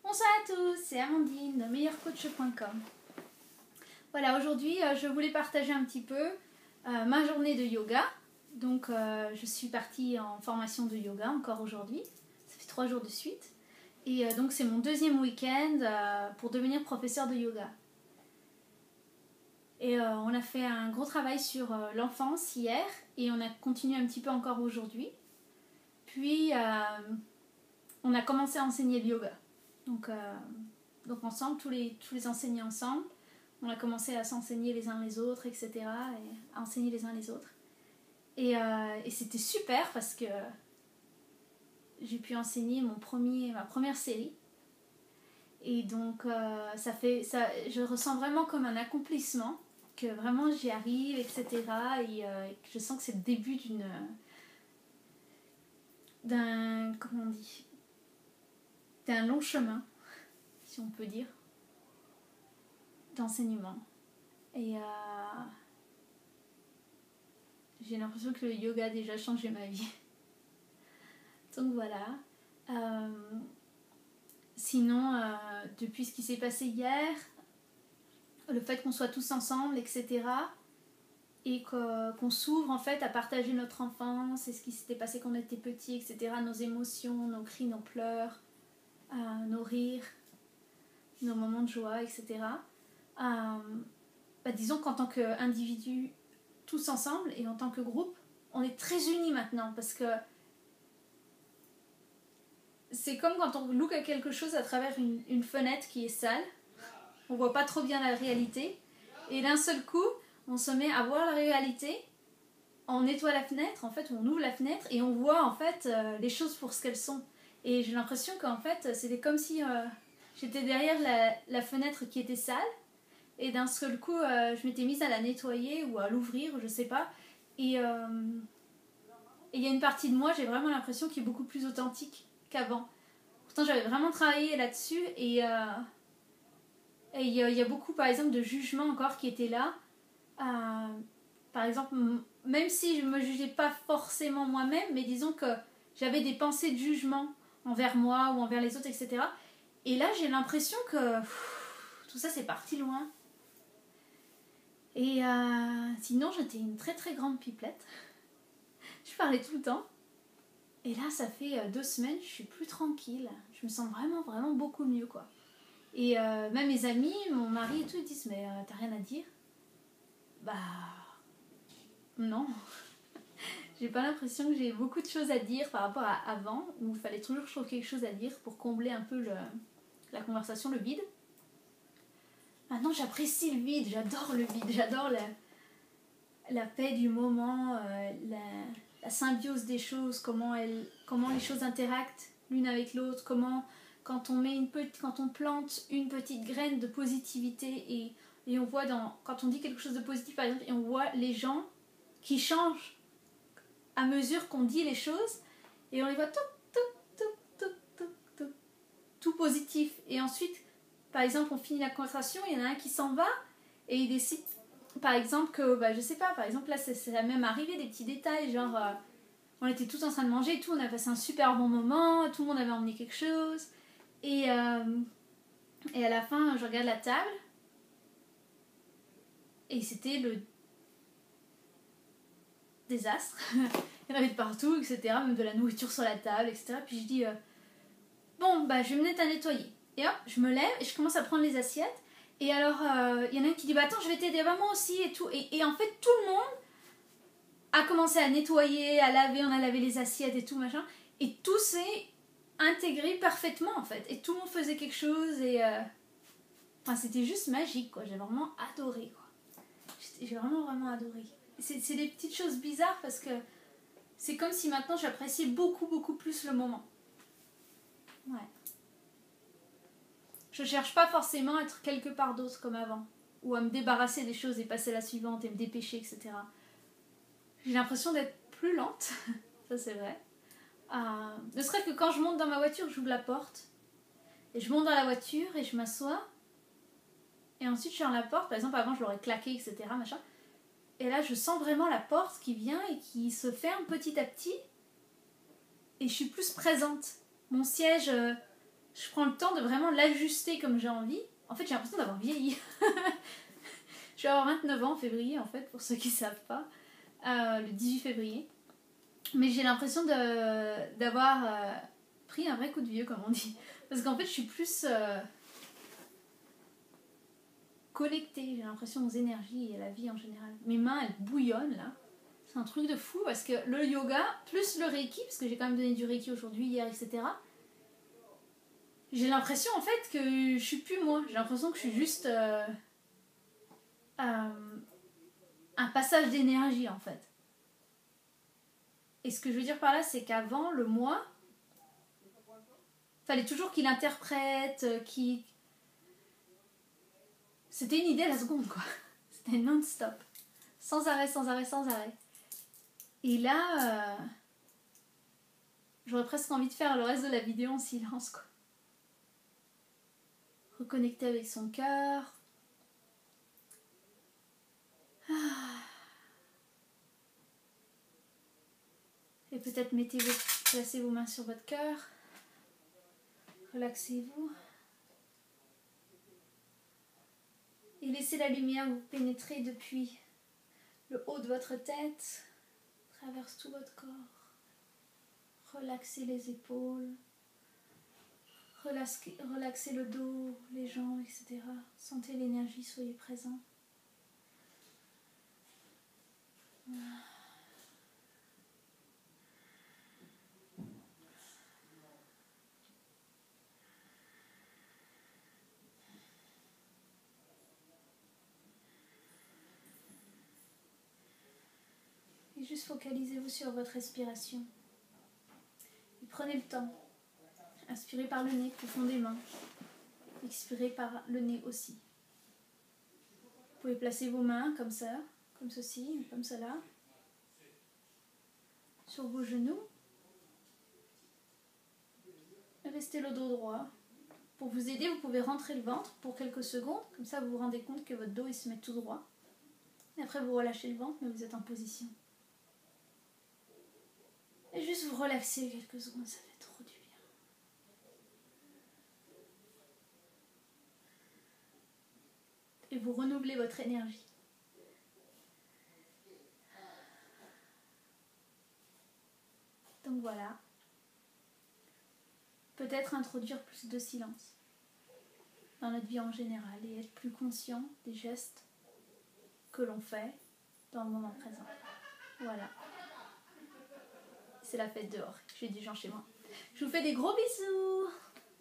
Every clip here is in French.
Bonsoir à tous, c'est Amandine de meilleurcoach.com. Voilà, aujourd'hui je voulais partager un petit peu ma journée de yoga. Donc je suis partie en formation de yoga encore aujourd'hui, ça fait 3 jours de suite. Et donc c'est mon deuxième week-end pour devenir professeur de yoga. Et on a fait un gros travail sur l'enfance hier et on a continué un petit peu encore aujourd'hui. Puis on a commencé à enseigner le yoga. Donc ensemble, tous les enseignants ensemble, on a commencé à s'enseigner les uns les autres, etc. Et à enseigner les uns les autres. Et c'était super parce que j'ai pu enseigner ma première série. Et donc je ressens vraiment comme un accomplissement, que vraiment j'y arrive, etc. Et je sens que c'est le début d'un long chemin, si on peut dire, d'enseignement. Et j'ai l'impression que le yoga a déjà changé ma vie. Donc voilà. Sinon, depuis ce qui s'est passé hier, le fait qu'on soit tous ensemble, etc. Et qu'on s'ouvre en fait à partager notre enfance et ce qui s'était passé quand on était petit, etc. Nos émotions, nos cris, nos pleurs, nos rires, nos moments de joie, etc. Disons qu'en tant qu'individu, tous ensemble et en tant que groupe, on est très unis maintenant parce que c'est comme quand on look à quelque chose à travers une fenêtre qui est sale, on voit pas trop bien la réalité et d'un seul coup on se met à voir la réalité, on nettoie la fenêtre, en fait on ouvre la fenêtre et on voit en fait les choses pour ce qu'elles sont. Et j'ai l'impression qu'en fait c'était comme si j'étais derrière la fenêtre qui était sale et d'un seul coup je m'étais mise à la nettoyer ou à l'ouvrir, je sais pas, et il y a une partie de moi, j'ai vraiment l'impression qui est beaucoup plus authentique qu'avant. Pourtant j'avais vraiment travaillé là-dessus et il y a beaucoup par exemple de jugements encore qui étaient là. Par exemple, même si je ne me jugeais pas forcément moi-même, mais disons que j'avais des pensées de jugement envers moi ou envers les autres, etc. Et là j'ai l'impression que tout ça c'est parti loin. Et sinon j'étais une très très grande pipelette. Je parlais tout le temps. Et là ça fait 2 semaines, je suis plus tranquille. Je me sens vraiment vraiment beaucoup mieux quoi. Et même mes amis, mon mari et tout, ils disent mais t'as rien à dire? Bah non. J'ai pas l'impression que j'ai beaucoup de choses à dire par rapport à avant, où il fallait toujours trouver quelque chose à dire pour combler un peu la conversation, le vide. Maintenant j'apprécie le vide, j'adore le vide, j'adore la paix du moment, la symbiose des choses, comment les choses interactent l'une avec l'autre, comment quand on plante une petite graine de positivité et on voit quand on dit quelque chose de positif par exemple, et on voit les gens qui changent à mesure qu'on dit les choses et on les voit tout positif. Et ensuite, par exemple, on finit la conversation, il y en a un qui s'en va et il décide, par exemple, que, je sais pas, par exemple, là, c'est même arrivé des petits détails, genre, on était tous en train de manger et tout, on a passé un super bon moment, tout le monde avait emmené quelque chose. Et à la fin, je regarde la table et c'était le désastre. Il y en avait de partout, etc. Même de la nourriture sur la table, etc. Puis je dis bon, je vais me mettre à nettoyer. Et hop, je me lève et je commence à prendre les assiettes. Et alors, il y en a un qui dit attends, je vais t'aider, moi aussi et tout. Et en fait, tout le monde a commencé à nettoyer, à laver, on a lavé les assiettes et tout, machin. Et tout s'est intégré parfaitement en fait. Et tout le monde faisait quelque chose et c'était juste magique quoi. J'ai vraiment adoré quoi. J'ai vraiment vraiment adoré. C'est des petites choses bizarres parce que c'est comme si maintenant j'appréciais beaucoup beaucoup plus le moment. Ouais. Je cherche pas forcément à être quelque part d'autre comme avant, ou à me débarrasser des choses et passer à la suivante et me dépêcher, etc. J'ai l'impression d'être plus lente, ça c'est vrai. Ne serait-ce que quand je monte dans ma voiture, j'ouvre la porte et je monte dans la voiture et je m'assois et ensuite je ferme la porte. Par exemple avant je l'aurais claqué, etc. machin. Et là je sens vraiment la porte qui vient et qui se ferme petit à petit et je suis plus présente. Mon siège, je prends le temps de vraiment l'ajuster comme j'ai envie. En fait, j'ai l'impression d'avoir vieilli. Je vais avoir 29 ans en février, en fait, pour ceux qui ne savent pas. Le 18 février. Mais j'ai l'impression d'avoir pris un vrai coup de vieux, comme on dit. Parce qu'en fait, je suis plus connectée, j'ai l'impression, aux énergies et à la vie en général. Mes mains, elles bouillonnent, là. C'est un truc de fou, parce que le yoga, plus le reiki, parce que j'ai quand même donné du reiki aujourd'hui, hier, etc. J'ai l'impression, en fait, que je suis plus moi. J'ai l'impression que je suis juste un passage d'énergie, en fait. Et ce que je veux dire par là, c'est qu'avant, le moi, fallait toujours qu'il interprète, qu'il... C'était une idée à la seconde, quoi. C'était non-stop. Sans arrêt, sans arrêt, sans arrêt. Et là, j'aurais presque envie de faire le reste de la vidéo en silence, quoi. Reconnecter avec son cœur. Et peut-être placez vos mains sur votre cœur. Relaxez-vous. Et laissez la lumière vous pénétrer depuis le haut de votre tête, traverse tout votre corps. Relaxez les épaules. Relaxez le dos, les jambes, etc. Sentez l'énergie, soyez présent. Et juste focalisez-vous sur votre respiration. Et prenez le temps. Inspirez par le nez profondément. Expirez par le nez aussi. Vous pouvez placer vos mains comme ça, comme ceci, comme cela, sur vos genoux. Restez le dos droit. Pour vous aider, vous pouvez rentrer le ventre pour quelques secondes. Comme ça, vous vous rendez compte que votre dos il se met tout droit. Et après, vous relâchez le ventre, mais vous êtes en position. Et juste vous relaxer quelques secondes, ça fait trop du bien. Et vous renouvelez votre énergie. Donc voilà. Peut-être introduire plus de silence dans notre vie en général et être plus conscient des gestes que l'on fait dans le moment présent. Voilà. C'est la fête dehors. J'ai des gens chez moi. Je vous fais des gros bisous.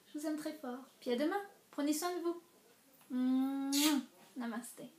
Je vous aime très fort. Puis à demain. Prenez soin de vous. Namasté.